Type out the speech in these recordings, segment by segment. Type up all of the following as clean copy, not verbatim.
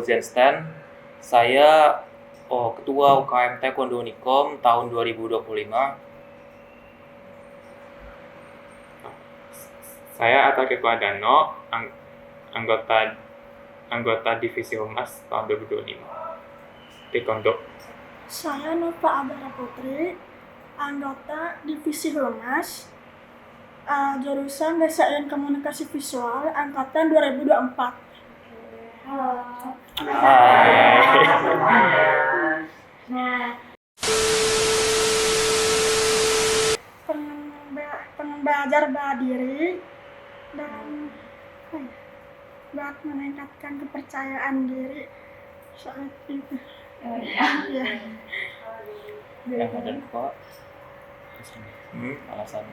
Zensten. Saya Ketua UKM Taekwondo Unikom tahun 2025. Saya Atake Dano, anggota Divisi Humas tahun 2025. Taekwondo. Saya Nova Abara Putri, anggota Divisi Humas, jurusan Desain Komunikasi Visual angkatan 2024. Pengen belajar bela diri dan buat meningkatkan kepercayaan diri saat itu. Yang ada kok alasan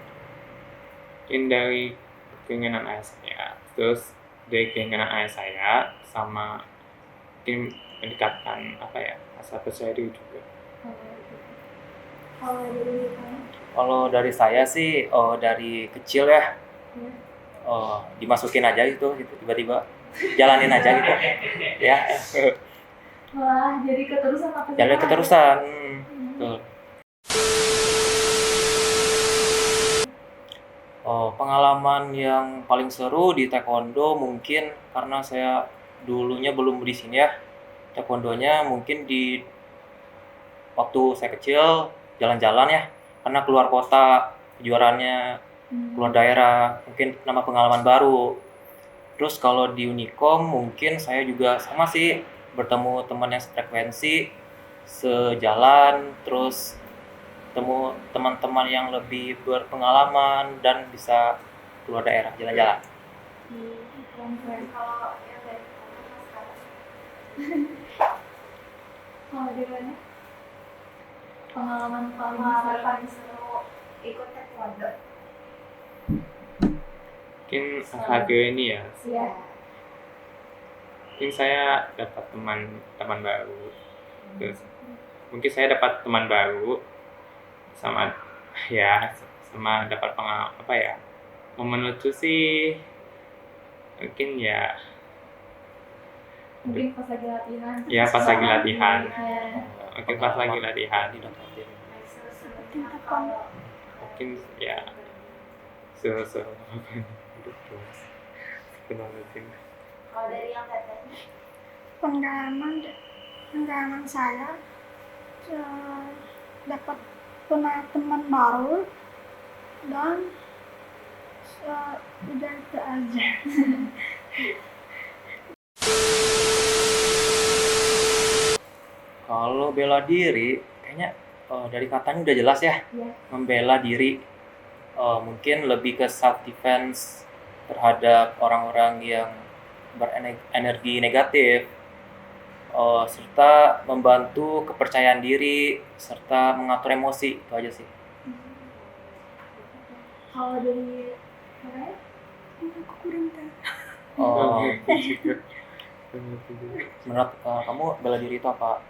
Mungkin dari keinginan ayah saya, terus dari keinginan ayah saya sama mungkin meningkatkan rasa percaya diri juga. Kalau dari saya sih dari kecil ya, dimasukin aja gitu tiba-tiba jalanin aja gitu ya. Wah, jadi keterusan apa? Jadi keterusan. Betul. Pengalaman yang paling seru di taekwondo mungkin karena saya dulunya belum di sini ya. Taekwondonya mungkin di waktu saya kecil jalan-jalan ya, karena keluar kota kejuaraannya, keluar daerah, mungkin nama pengalaman baru. Terus kalau di Unikom mungkin saya juga sama sih, bertemu teman yang sefrekuensi, sejalan, terus ketemu teman-teman yang lebih berpengalaman dan bisa keluar daerah jalan-jalan. Kalau di mana? Pengalaman paling seru ikut taekwondo. Mungkin harga ini ya. Iya. Mungkin saya dapat teman baru. Terus mungkin saya dapat teman baru sama dapat pengalaman momen lucu sih mungkin ya. Mungkin pas lagi latihan. Ya pas lagi latihan. Iya. Mungkin pas lagi latihan. Mungkin ya seru-seru. Kalau dari yang katanya? Pengalaman saya dapat punya teman baru dan udah itu aja. Kalau bela diri kayaknya dari katanya udah jelas ya. Iya. Membela diri mungkin lebih ke self defense terhadap orang-orang yang berenergi negatif, serta membantu kepercayaan diri serta mengatur emosi, itu aja sih. Kalau dari mana? Aku kurang tahu. Menurut kamu bela diri itu apa?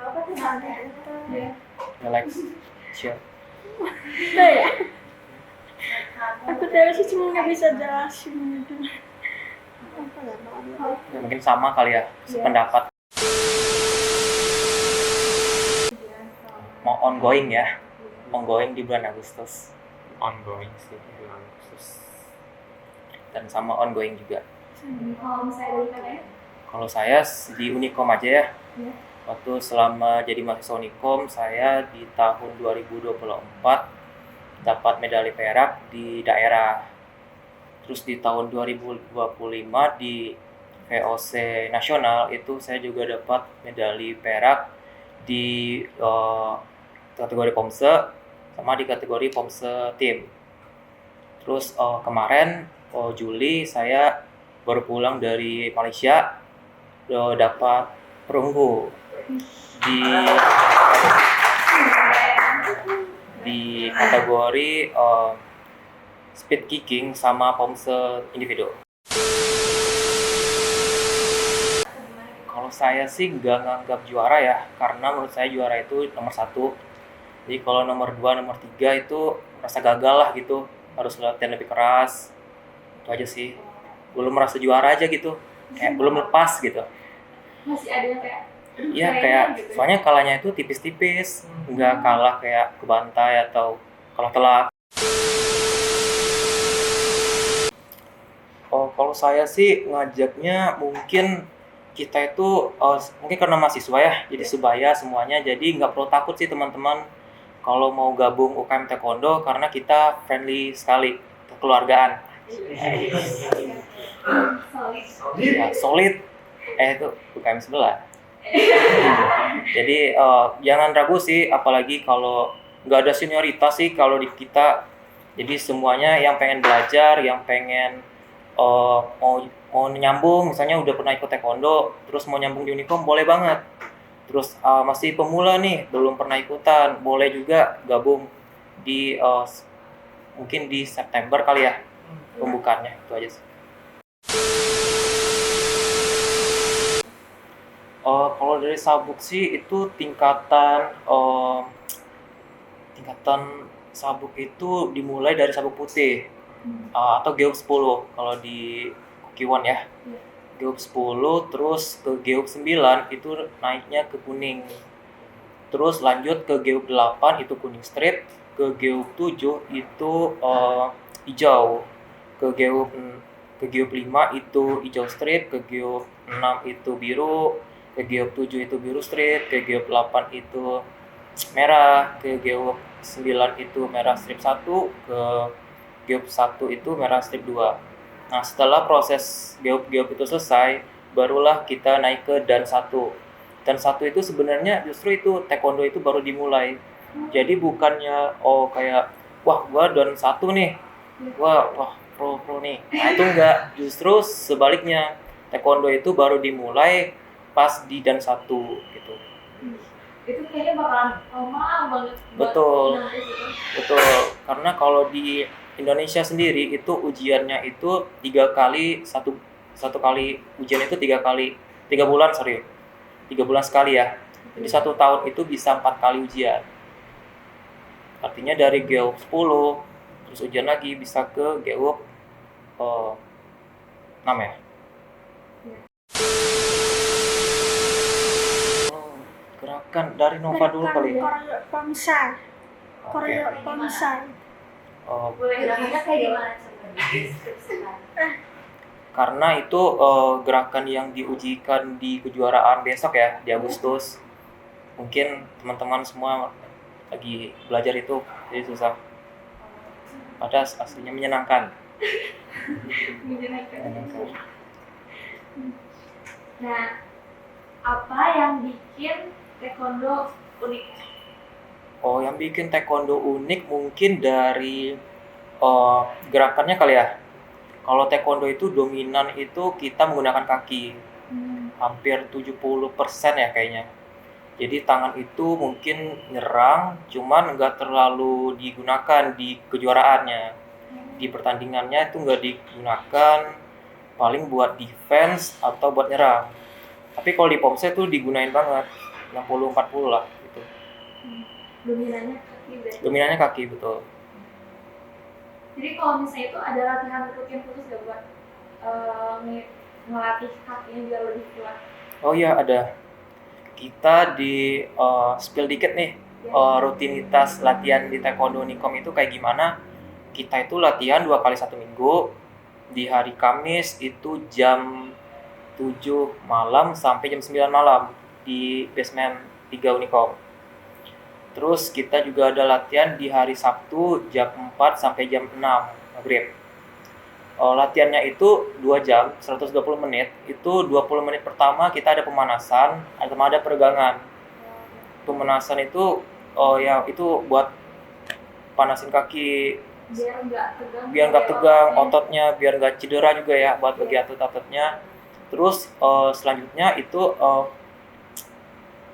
Apa tuh? Ya. Relax, chill. Udah ya. Aku tahu sih cuma nggak bisa jelasin gitu. Apa ya? Ya, mungkin sama kali ya, sependapat. Mau ongoing ya, ongoing di bulan Agustus. Ongoing sih bulan Agustus. Dan sama ongoing juga. Kalau misalnya dari mana? Kalau saya di Unikom aja ya. Iya. Waktu selama jadi mahasiswa Unikom, saya di tahun 2024 dapat medali perak di daerah. Terus di tahun 2025 di VOC nasional itu saya juga dapat medali perak di kategori Pomse sama di kategori Pomse tim. Terus kemarin Juli saya baru pulang dari Malaysia, dapat perunggu di kategori speed kicking sama Pomse individu. Kalau saya sih nggak nganggap juara ya, karena menurut saya juara itu nomor 1. Jadi kalau nomor 2, nomor 3 itu merasa gagal lah gitu, harus latihan lebih keras. Itu aja sih, belum merasa juara aja gitu, kayak belum lepas gitu. Masih ada yang kayak Iya kayaknya kayak gitu. soalnya kalahnya itu tipis-tipis, nggak kalah kayak kebantai atau kalah telak. Oh, kalau saya sih ngajaknya mungkin kita itu mungkin karena mahasiswa ya, jadi sebaya semuanya, jadi nggak perlu takut sih teman-teman kalau mau gabung UKM Taekwondo karena kita friendly sekali, kekeluargaan. Solid. Ya, solid. Itu UKM sebelah. Jadi jangan ragu sih, apalagi kalau nggak ada senioritas sih kalau di kita. Jadi semuanya yang pengen belajar, yang pengen mau nyambung, misalnya udah pernah ikut taekwondo, terus mau nyambung di Unicom boleh banget. Terus masih pemula nih, belum pernah ikutan, boleh juga gabung di mungkin di September kali ya pembukaannya, itu aja sih. Kalau dari sabuk sih itu tingkatan sabuk itu dimulai dari sabuk putih atau Geop 10 kalau di Kukiwon ya. Geop 10 terus ke Geop 9 itu naiknya ke kuning. Terus lanjut ke Geop 8 itu kuning strip, ke Geop 7 itu hijau. Ke Geop 5 itu hijau strip, ke Geop 6 itu biru, ke Geop 7 itu biru strip, ke Geop 8 itu merah, ke Geop 9 itu merah strip 1, ke Geop 1 itu merah strip 2. Nah, setelah proses geop-geop itu selesai, barulah kita naik ke dan 1. Dan 1 itu sebenarnya justru itu taekwondo itu baru dimulai. Jadi bukannya kayak wah gua dan 1 nih. Wah pro nih. Nah, itu enggak, justru sebaliknya. Taekwondo itu baru dimulai pas di dan 1 gitu. Itu kayaknya bakalan lama banget. Betul. Buat nyampe situ. Betul, karena kalau di Indonesia sendiri itu ujiannya itu 3 kali, satu kali ujian itu 3 bulan, 3 bulan sekali ya. Jadi 1 tahun itu bisa 4 kali ujian. Artinya dari Geop 10 terus ujian lagi bisa ke Geop 6 ya. Gerakan dari Nova dulu kali ya. Koreo Pomsa. Koreo Pomsa. Boleh gerakannya kayak gimana coba? Karena itu gerakan yang diujikan di kejuaraan besok ya, di Agustus. Mungkin teman-teman semua lagi belajar itu, jadi susah. Padahal aslinya menyenangkan. Nah, apa yang bikin taekwondo unik? Yang bikin taekwondo unik mungkin dari gerakannya kali ya. Kalau taekwondo itu dominan itu kita menggunakan kaki. Hampir 70% ya kayaknya. Jadi tangan itu mungkin nyerang, cuman nggak terlalu digunakan di kejuaraannya. Di pertandingannya itu nggak digunakan, paling buat defense atau buat nyerang. Tapi kalau di Pomse itu digunain banget, 60-40 lah gitu. Dominannya kaki berarti. Dominannya kaki, betul. Jadi kalau misalnya itu ada latihan rutin khusus gak buat ngelatih kakinya biar lebih kuat? Oh iya ada. Kita di spill dikit nih, rutinitas latihan di Taekwondo Unicom itu kayak gimana. Kita itu latihan 2 kali 1 minggu. Di hari Kamis itu jam 7 malam sampai jam 9 malam di basement 3 Unicom. Terus kita juga ada latihan di hari Sabtu jam 4 sampai jam 6 maghrib. Latihannya itu 2 jam, 120 menit. Itu 20 menit pertama kita ada pemanasan, sama ada peregangan. Pemanasan itu ya itu buat panasin kaki biar nggak tegang ototnya, biar nggak cedera juga ya buat bagi atlet-atletnya. Terus selanjutnya itu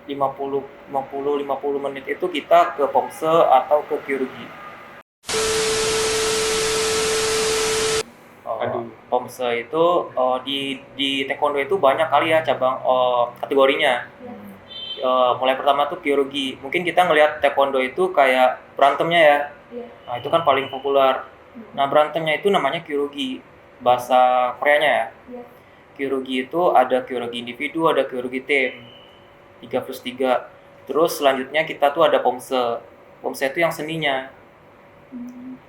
50 menit itu kita ke Pomse atau ke Kyorugi. Pomse itu di taekwondo itu banyak kali ya cabang kategorinya. Mulai pertama tuh Kyorugi. Mungkin kita ngelihat taekwondo itu kayak berantemnya ya. Nah, itu kan paling populer. Nah, berantemnya itu namanya Kyorugi, bahasa Koreanya ya. Kyorugi itu ada kyorugi individu, ada kyorugi tim 3+3. Terus selanjutnya kita tuh ada pomse. Pomse itu yang seninya.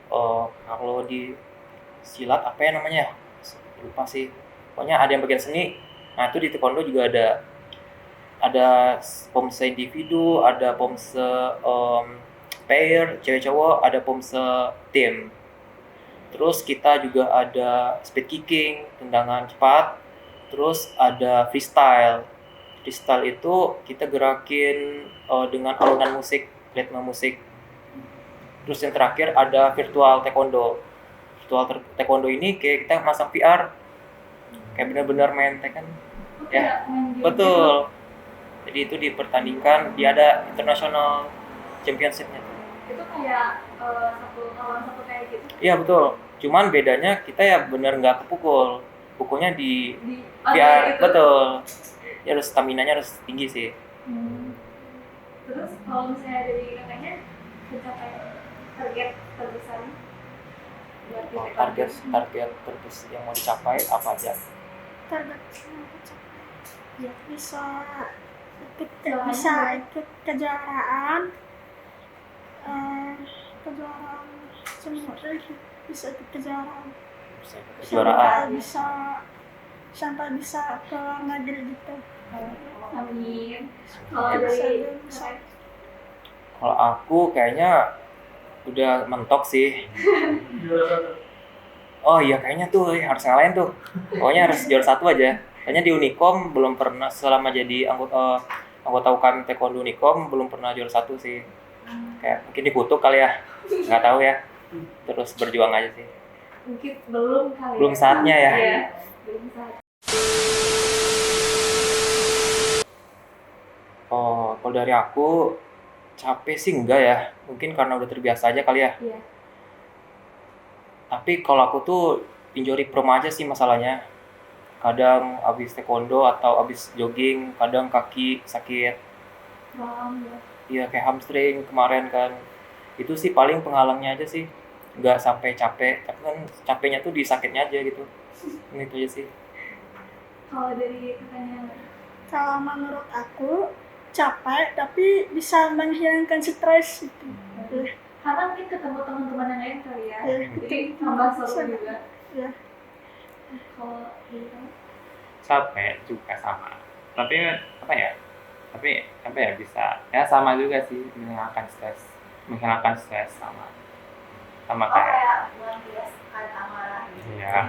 Kalau di silat apa ya namanya? Lupa sih. Pokoknya ada yang bagian seni. Nah, itu di taekwondo juga ada pomse individu, ada pomse pair, cewek cowok, ada pomse tim. Terus kita juga ada speed kicking, tendangan cepat. Terus ada freestyle. Freestyle itu kita gerakin dengan alunan musik, ritme musik. Terus yang terakhir ada virtual taekwondo. Virtual taekwondo ini kayak kita masang VR, kayak benar-benar main taekwondo. Ya, Main game betul. Jadi itu dipertandingkan, dia ada international championship-nya. Itu kayak satu lawan satu kayak gitu. Iya betul. Cuman bedanya kita ya benar nggak kepukul. Pukulnya di Di VR, gitu. betul. Ya harus stamina-nya harus tinggi sih. Terus kalau misalnya dari kakaknya mencapai target terbesarnya buat di taekwondo? Target terbesar yang mau dicapai apa aja? Target yang aku capai. Ya bisa Bisa ikut kejuaraan, kejuaraan semua bisa ikut kejuaraan. Kejuaraan. Sampai bisa ke luar negeri gitu. Amin. Kalau Bisa, dari bisa. Kalau aku kayaknya udah mentok sih. Oh iya kayaknya tuh harus ngalahin tuh. Pokoknya harus juara 1 aja. Kayaknya di Unicom belum pernah selama jadi anggota UKM Taekwondo Unicom belum pernah juara 1 sih. Kayak mungkin dikutuk kali ya. Nggak tahu ya. Terus berjuang aja sih. mungkin belum kali. Belum saatnya ya. Iya, belum saat. Oh, kalau dari aku capek sih enggak ya. Mungkin karena udah terbiasa aja kali ya. Iya. Tapi kalau aku tuh injury prone aja sih masalahnya. Kadang abis taekwondo atau abis jogging, kadang kaki sakit. Paham ya. Iya kayak hamstring kemarin kan. Itu sih paling penghalangnya aja sih. Nggak sampai capek, tapi kan capeknya tuh di sakitnya aja gitu. Ini itu aja sih. Kalau dari kakaknya Kalau menurut aku capek tapi bisa menghilangkan stres gitu. karena mungkin ketemu teman-teman yang lain kali ya. Iya. Jadi tambah seru juga. Ya. Kalau gitu. Capek juga sama. Tapi apa ya? Bisa ya sama juga sih menghilangkan stres sama kayak melampiaskan amarah gitu. iya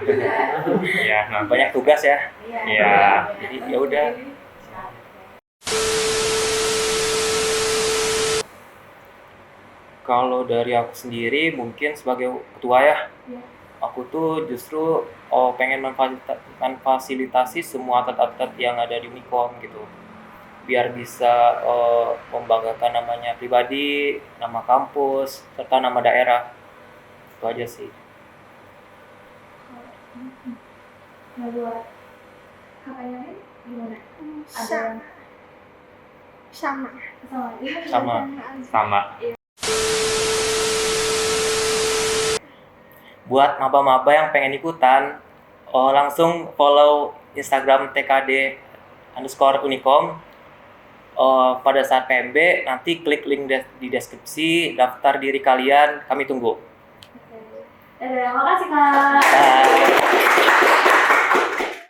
iya nah Banyak tugas ya. Iya. Jadi ya udah. Kalau dari aku sendiri mungkin sebagai ketua ya. Iya. Aku tuh justru pengen memfasilitasi semua atlet-atlet yang ada di Unicom gitu. Biar bisa membanggakan namanya pribadi, nama kampus, serta nama daerah. Itu aja sih. Nah buat kakaknya lain gimana? Ada yang Sama. sama? sama Buat maba-maba yang pengen ikutan, langsung follow Instagram tkd_unicom. Pada saat PMB, nanti klik link di deskripsi, daftar diri kalian, kami tunggu. Oke. Terima kasih Kak.